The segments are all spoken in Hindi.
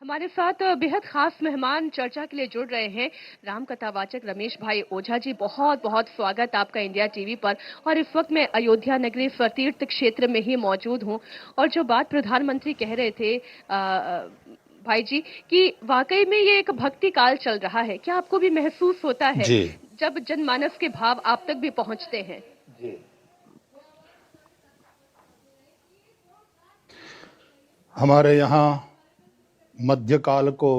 हमारे साथ बेहद खास मेहमान चर्चा के लिए जुड़ रहे हैं। राम कथावाचक रमेश भाई ओझा जी, बहुत बहुत स्वागत आपका इंडिया टीवी पर। और इस वक्त मैं अयोध्या नगरी तीर्थ क्षेत्र में ही मौजूद हूं। और जो बात प्रधानमंत्री कह रहे थे भाई जी, कि वाकई में ये एक भक्ति काल चल रहा है, क्या आपको भी महसूस होता है जी जब जनमानस के भाव आप तक भी पहुंचते हैं? जी हमारे यहाँ मध्यकाल को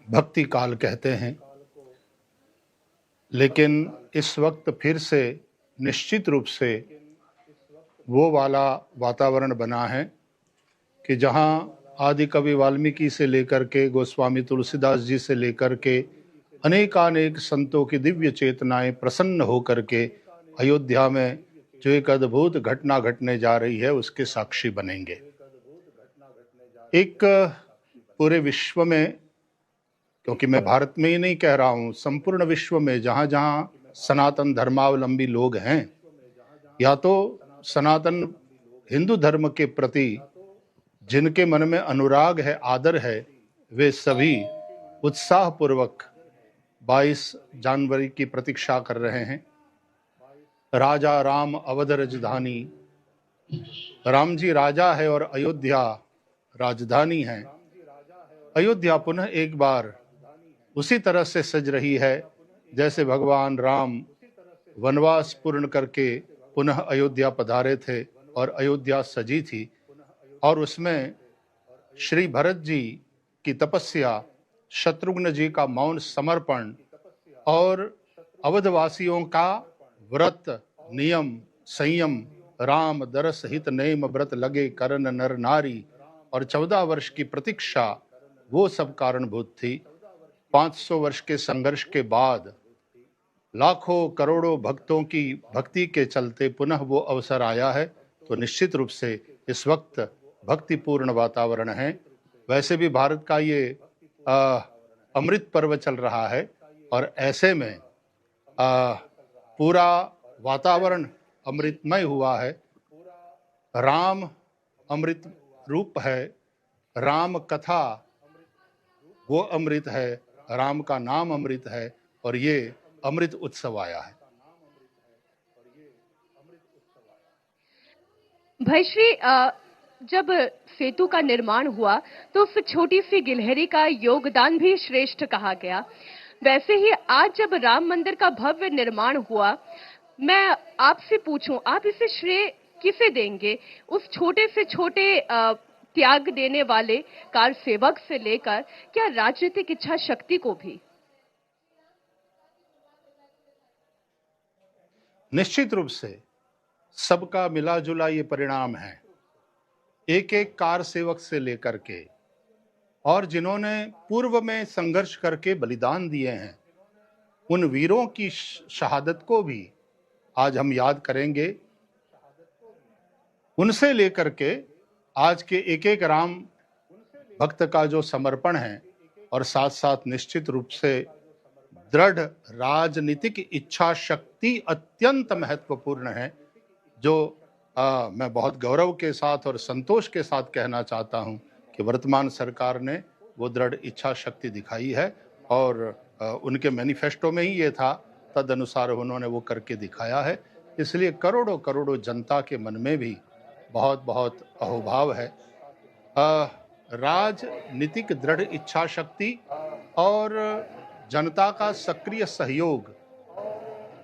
भक्ति काल कहते हैं, लेकिन इस वक्त फिर से निश्चित रूप से वो वाला वातावरण बना है कि जहाँ आदि कवि वाल्मीकि से लेकर के गोस्वामी तुलसीदास जी से लेकर के अनेकानेक संतों की दिव्य चेतनाएं प्रसन्न होकर के अयोध्या में जो एक अद्भुत घटना घटने जा रही है उसके साक्षी बनेंगे। एक पूरे विश्व में, क्योंकि मैं भारत में ही नहीं कह रहा हूँ, संपूर्ण विश्व में जहाँ जहाँ सनातन धर्मावलंबी लोग हैं, या तो सनातन हिंदू धर्म के प्रति जिनके मन में अनुराग है, आदर है, वे सभी उत्साहपूर्वक 22 जनवरी की प्रतीक्षा कर रहे हैं। राजा राम अवध राजधानी, राम जी राजा है और अयोध्या राजधानी है। अयोध्या पुनः एक बार उसी तरह से सज रही है जैसे भगवान राम वनवास पूर्ण करके पुनः अयोध्या पधारे थे और अयोध्या सजी थी। और उसमें श्री भरत जी की तपस्या, शत्रुघ्न जी का मौन समर्पण और अवधवासियों का व्रत, नियम, संयम, राम दरस हित नेम व्रत लगे करन नर नारी और 14 वर्ष की प्रतीक्षा, वो सब कारणभूत थी। 500 वर्ष के संघर्ष के बाद लाखों करोड़ों भक्तों की भक्ति के चलते पुनः वो अवसर आया है। तो निश्चित रूप से इस वक्त भक्तिपूर्ण वातावरण है। वैसे भी भारत का ये अमृत पर्व चल रहा है और ऐसे में पूरा वातावरण अमृतमय हुआ है। राम अमृत रूप है, राम कथा वो अमृत है, राम का नाम अमृत है और ये अमृत उत्सव आया है। भाई श्री, जब सेतु का निर्माण हुआ तो उस छोटी सी गिलहरी का योगदान भी श्रेष्ठ कहा गया। वैसे ही आज जब राम मंदिर का भव्य निर्माण हुआ, मैं आपसे पूछूं, आप इसे श्रेय किसे देंगे? उस छोटे से छोटे त्याग देने वाले कार सेवक से लेकर क्या राजनीतिक इच्छा शक्ति को भी? निश्चित रूप से सबका मिला जुला ये परिणाम है। एक एक कार सेवक से लेकर के और जिन्होंने पूर्व में संघर्ष करके बलिदान दिए हैं, उन वीरों की शहादत को भी आज हम याद करेंगे। उनसे लेकर के आज के एक एक राम भक्त का जो समर्पण है और साथ साथ निश्चित रूप से दृढ़ राजनीतिक इच्छा शक्ति अत्यंत महत्वपूर्ण है, जो मैं बहुत गौरव के साथ और संतोष के साथ कहना चाहता हूं कि वर्तमान सरकार ने वो दृढ़ इच्छा शक्ति दिखाई है और उनके मैनिफेस्टो में ही ये था, तद अनुसार उन्होंने वो करके दिखाया है। इसलिए करोड़ों करोड़ों जनता के मन में भी बहुत बहुत अहोभाव है। राजनीतिक दृढ़ इच्छा शक्ति और जनता का सक्रिय सहयोग,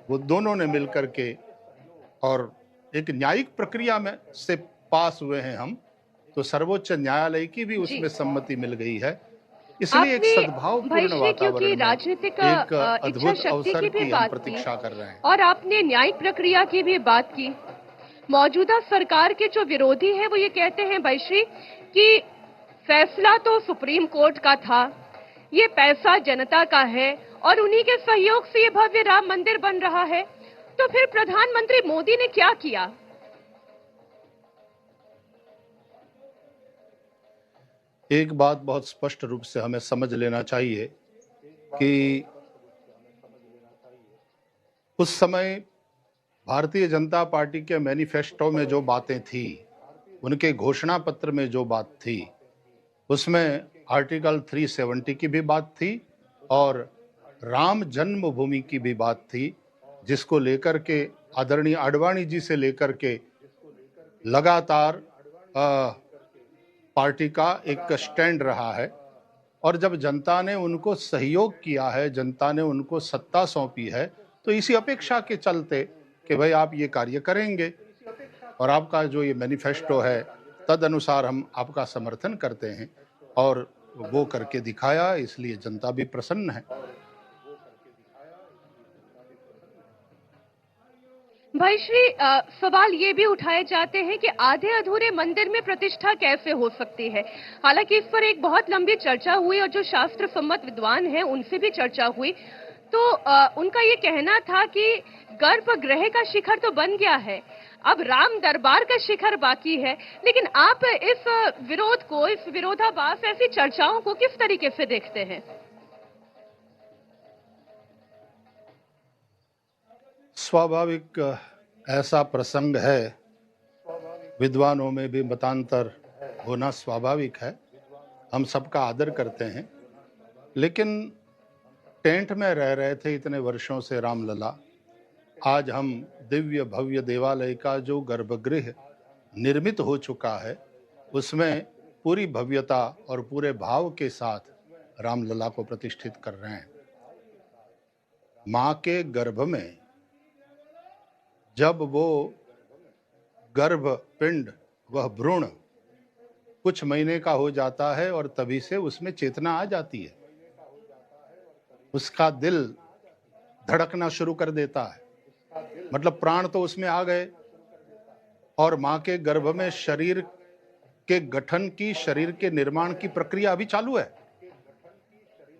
वो दोनों ने मिलकर के और एक न्यायिक प्रक्रिया में से पास हुए हैं हम, तो सर्वोच्च न्यायालय की भी उसमें सम्मति मिल गई है। इसलिए एक सद्भावपूर्ण वातावरण में राजनीतिक एक इच्छा अद्भुत शक्ति अवसर की भी की हम बात प्रतीक्षा की कर रहे हैं। और आपने न्यायिक प्रक्रिया की भी बात की। मौजूदा सरकार के जो विरोधी हैं वो ये कहते हैं भाई श्री कि फैसला तो सुप्रीम कोर्ट का था, ये पैसा जनता का है और उन्हीं के सहयोग से ये भव्य राम मंदिर बन रहा है। तो फिर प्रधानमंत्री मोदी ने क्या किया? एक बात बहुत स्पष्ट रूप से हमें समझ लेना चाहिए कि उस समय भारतीय जनता पार्टी के मैनिफेस्टो में जो बातें थी, उनके घोषणा पत्र में जो बात थी, उसमें आर्टिकल 370 की भी बात थी और राम जन्मभूमि की भी बात थी, जिसको लेकर के आदरणीय आडवाणी जी से लेकर के लगातार पार्टी का एक स्टैंड रहा है। और जब जनता ने उनको सहयोग किया है, जनता ने उनको सत्ता सौंपी है, तो इसी अपेक्षा के चलते कि भाई आप ये कार्य करेंगे और आपका जो ये मैनिफेस्टो है तद अनुसार हम आपका समर्थन करते हैं, और वो करके दिखाया, इसलिए जनता भी प्रसन्न है। भाई श्री, सवाल ये भी उठाए जाते हैं कि आधे अधूरे मंदिर में प्रतिष्ठा कैसे हो सकती है। हालांकि इस पर एक बहुत लंबी चर्चा हुई और जो शास्त्र सम्मत विद्वान हैं उनसे भी चर्चा हुई, तो उनका ये कहना था कि गर्भगृह का शिखर तो बन गया है, अब राम दरबार का शिखर बाकी है। लेकिन आप इस विरोध को, इस विरोधाभास, ऐसी चर्चाओं को किस तरीके से देखते हैं? स्वाभाविक ऐसा प्रसंग है, विद्वानों में भी मतांतर होना स्वाभाविक है, हम सबका आदर करते हैं। लेकिन टेंट में रह रहे थे इतने वर्षों से रामलला, आज हम दिव्य भव्य देवालय का जो गर्भगृह निर्मित हो चुका है उसमें पूरी भव्यता और पूरे भाव के साथ रामलला को प्रतिष्ठित कर रहे हैं। मां के गर्भ में जब वो गर्भ पिंड, वह भ्रूण कुछ महीने का हो जाता है और तभी से उसमें चेतना आ जाती है, उसका दिल धड़कना शुरू कर देता है, मतलब प्राण तो उसमें आ गए। और मां के गर्भ में शरीर के गठन की, शरीर के निर्माण की प्रक्रिया अभी चालू है।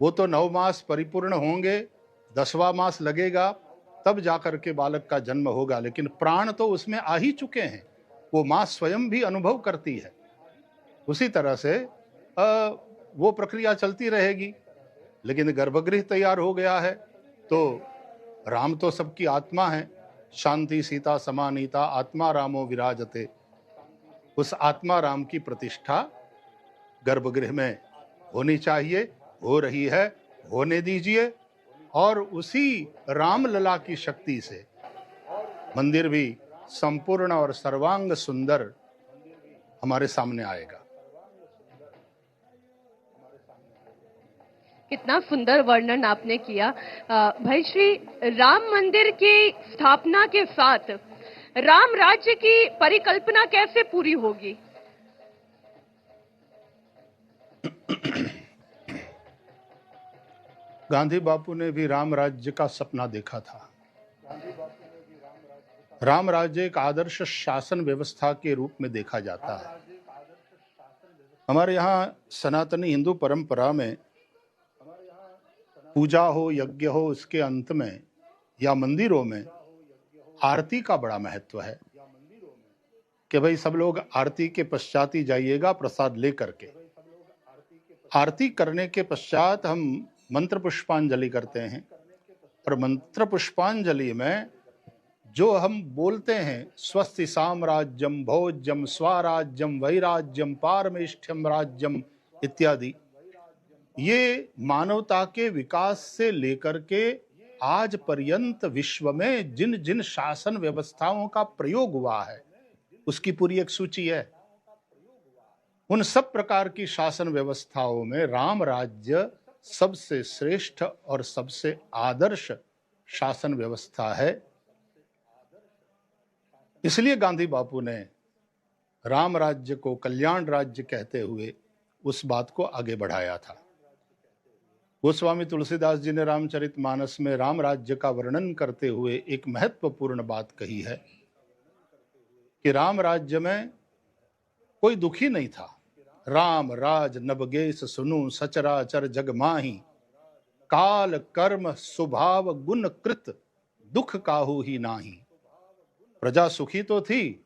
वो तो 9 मास परिपूर्ण होंगे, 10वां मास लगेगा, तब जाकर के बालक का जन्म होगा। लेकिन प्राण तो उसमें आ ही चुके हैं, वो मां स्वयं भी अनुभव करती है। उसी तरह से वो प्रक्रिया चलती रहेगी। लेकिन गर्भगृह तैयार हो गया है तो राम तो सबकी आत्मा है, शांति सीता समानीता आत्मा रामो विराजते। उस आत्मा राम की प्रतिष्ठा गर्भगृह में होनी चाहिए, हो रही है, होने दीजिए। और उसी रामलला की शक्ति से मंदिर भी संपूर्ण और सर्वांग सुंदर हमारे सामने आएगा। कितना सुंदर वर्णन आपने किया। भाई श्री, राम मंदिर की स्थापना के साथ राम राज्य की परिकल्पना कैसे पूरी होगी? गांधी बापू ने भी राम राज्य का सपना देखा था। राम राज्य एक आदर्श शासन व्यवस्था के रूप में देखा जाता है। हमारे यहाँ सनातनी हिंदू परंपरा में पूजा हो, यज्ञ हो, उसके अंत में या मंदिरों में आरती का बड़ा महत्व है कि भाई सब लोग आरती के पश्चात ही जाइएगा प्रसाद लेकर के। आरती करने के पश्चात हम मंत्र पुष्पांजलि करते हैं, और मंत्र पुष्पांजलि में जो हम बोलते हैं स्वस्ति साम्राज्यम भोज्यम स्वराज्यम वैराज्यम पारमेष्ठ्यम राज्यम इत्यादि, ये मानवता के विकास से लेकर के आज पर्यंत विश्व में जिन जिन शासन व्यवस्थाओं का प्रयोग हुआ है उसकी पूरी एक सूची है। उन सब प्रकार की शासन व्यवस्थाओं में राम राज्य सबसे श्रेष्ठ और सबसे आदर्श शासन व्यवस्था है। इसलिए गांधी बापू ने राम राज्य को कल्याण राज्य कहते हुए उस बात को आगे बढ़ाया था। गोस्वामी तुलसीदास जी ने रामचरितमानस में राम राज्य का वर्णन करते हुए एक महत्वपूर्ण बात कही है कि राम राज्य में कोई दुखी नहीं था। राम राज नबगेश सुनु सचराचर जग माही, काल कर्म स्वभाव गुण कृत दुख काहू ही नाही। प्रजा सुखी तो थी,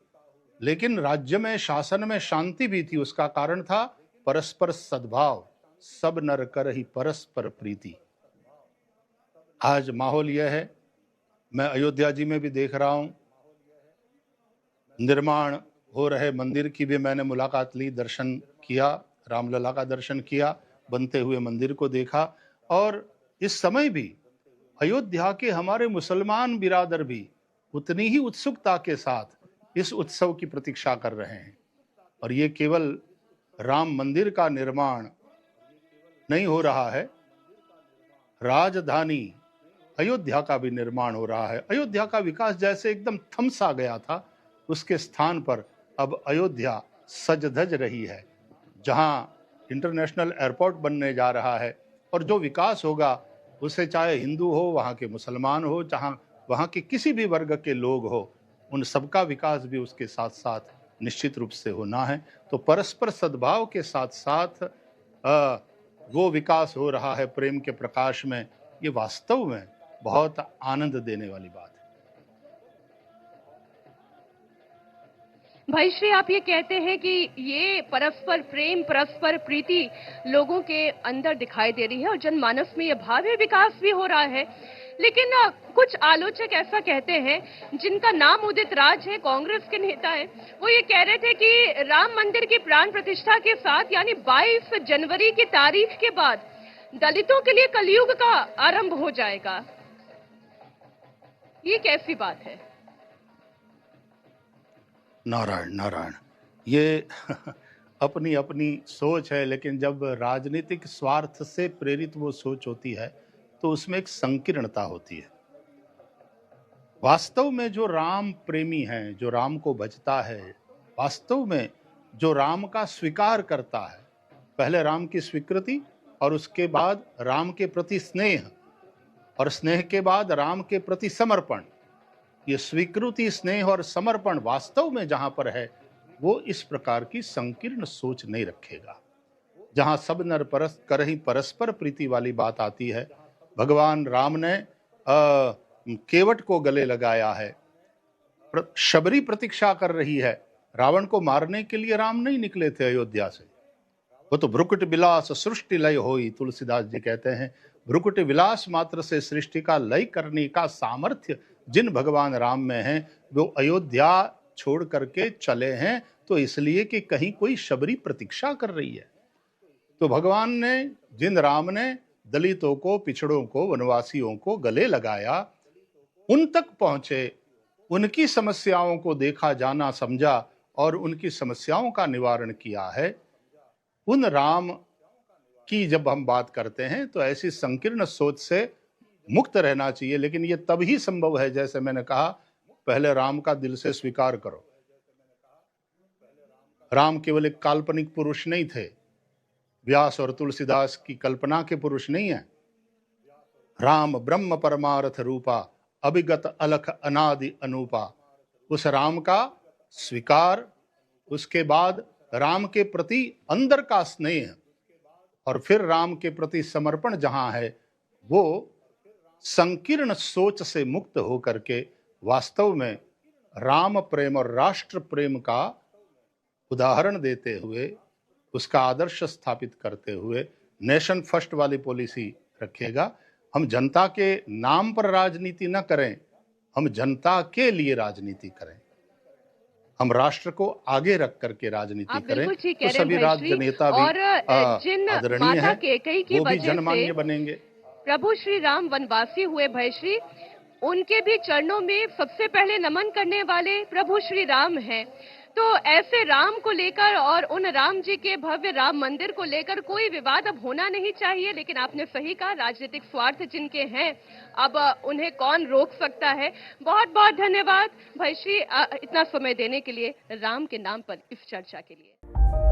लेकिन राज्य में, शासन में शांति भी थी। उसका कारण था परस्पर सद्भाव, सब नर कर ही परस्पर प्रीति। आज माहौल यह है, मैं अयोध्या जी में भी देख रहा हूं, निर्माण हो रहे मंदिर की भी मैंने मुलाकात ली, दर्शन किया, रामलला का दर्शन किया, बनते हुए मंदिर को देखा। और इस समय भी अयोध्या के हमारे मुसलमान बिरादर भी उतनी ही उत्सुकता के साथ इस उत्सव की प्रतीक्षा कर रहे हैं। और ये केवल राम मंदिर का निर्माण नहीं हो रहा है, राजधानी अयोध्या का भी निर्माण हो रहा है। अयोध्या का विकास जैसे एकदम थमसा गया था, उसके स्थान पर अब अयोध्या सज धज रही है। जहां इंटरनेशनल एयरपोर्ट बनने जा रहा है, और जो विकास होगा उसे चाहे हिंदू हो, वहाँ के मुसलमान हो, जहाँ वहाँ के किसी भी वर्ग के लोग हो, उन सबका विकास भी उसके साथ साथ निश्चित रूप से होना है। तो परस्पर सद्भाव के साथ साथ वो विकास हो रहा है प्रेम के प्रकाश में। ये वास्तव में बहुत आनंद देने वाली बात है। भाई श्री, आप ये कहते हैं कि ये परस्पर प्रेम, परस्पर प्रीति लोगों के अंदर दिखाई दे रही है और जनमानस में ये भावी विकास भी हो रहा है। लेकिन कुछ आलोचक ऐसा कहते हैं, जिनका नाम उदित राज है, कांग्रेस के नेता हैं, वो ये कह रहे थे कि राम मंदिर की प्राण प्रतिष्ठा के साथ यानी 22 जनवरी की तारीख के बाद दलितों के लिए कलयुग का आरंभ हो जाएगा। ये कैसी बात है? नारायण नारायण, ये अपनी अपनी सोच है, लेकिन जब राजनीतिक स्वार्थ से प्रेरित वो सोच होती है तो उसमें एक संकीर्णता होती है। वास्तव में जो राम प्रेमी है, जो राम को भजता है, वास्तव में जो राम का स्वीकार करता है, पहले राम की स्वीकृति और उसके बाद राम के प्रति स्नेह, और स्नेह के बाद राम के प्रति समर्पण, ये स्वीकृति, स्नेह और समर्पण वास्तव में जहां पर है, वो इस प्रकार की संकीर्ण सोच नहीं रखेगा। जहां सब नर परस्पर प्रीति वाली बात आती है, भगवान राम ने केवट को गले लगाया है, शबरी प्रतीक्षा कर रही है। रावण को मारने के लिए राम नहीं निकले थे अयोध्या से, वो तो भ्रुकुट विलास सृष्टि लय होई, तुलसीदास जी कहते हैं, भ्रुकुट विलास मात्र से सृष्टि का लय करने का सामर्थ्य जिन भगवान राम में है, वो अयोध्या छोड़ करके चले हैं तो इसलिए कि कहीं कोई शबरी प्रतीक्षा कर रही है। तो भगवान ने, जिन राम ने दलितों को, पिछड़ों को, वनवासियों को गले लगाया, उन तक पहुंचे, उनकी समस्याओं को देखा, जाना, समझा और उनकी समस्याओं का निवारण किया है। उन राम की जब हम बात करते हैं तो ऐसी संकीर्ण सोच से मुक्त रहना चाहिए। लेकिन ये तभी संभव है, जैसे मैंने कहा, पहले राम का दिल से स्वीकार करो। राम केवल एक काल्पनिक पुरुष नहीं थे, व्यास और तुलसीदास की कल्पना के पुरुष नहीं है। राम ब्रह्म परमार्थ रूपा, अभिगत अलख अनादि अनूपा। उस राम का स्वीकार, उसके बाद राम के प्रति अंदर का स्नेह और फिर राम के प्रति समर्पण जहां है, वो संकीर्ण सोच से मुक्त होकर के वास्तव में राम प्रेम और राष्ट्र प्रेम का उदाहरण देते हुए, उसका आदर्श स्थापित करते हुए नेशन फर्स्ट वाली पॉलिसी रखेगा। हम जनता के नाम पर राजनीति न करें, हम जनता के लिए राजनीति करें, हम राष्ट्र को आगे रख करके राजनीति करें, तो सभी राजनेता भी आदरणीय हैं, वो भी जनमान्य बनेंगे। प्रभु श्री राम वनवासी हुए भय श्री, उनके भी चरणों में सबसे पहले नमन करने वाले प्रभु श्री राम हैं। तो ऐसे राम को लेकर और उन राम जी के भव्य राम मंदिर को लेकर कोई विवाद अब होना नहीं चाहिए। लेकिन आपने सही कहा, राजनीतिक स्वार्थ जिनके हैं, अब उन्हें कौन रोक सकता है। बहुत बहुत धन्यवाद भाई श्री, इतना समय देने के लिए राम के नाम पर इस चर्चा के लिए।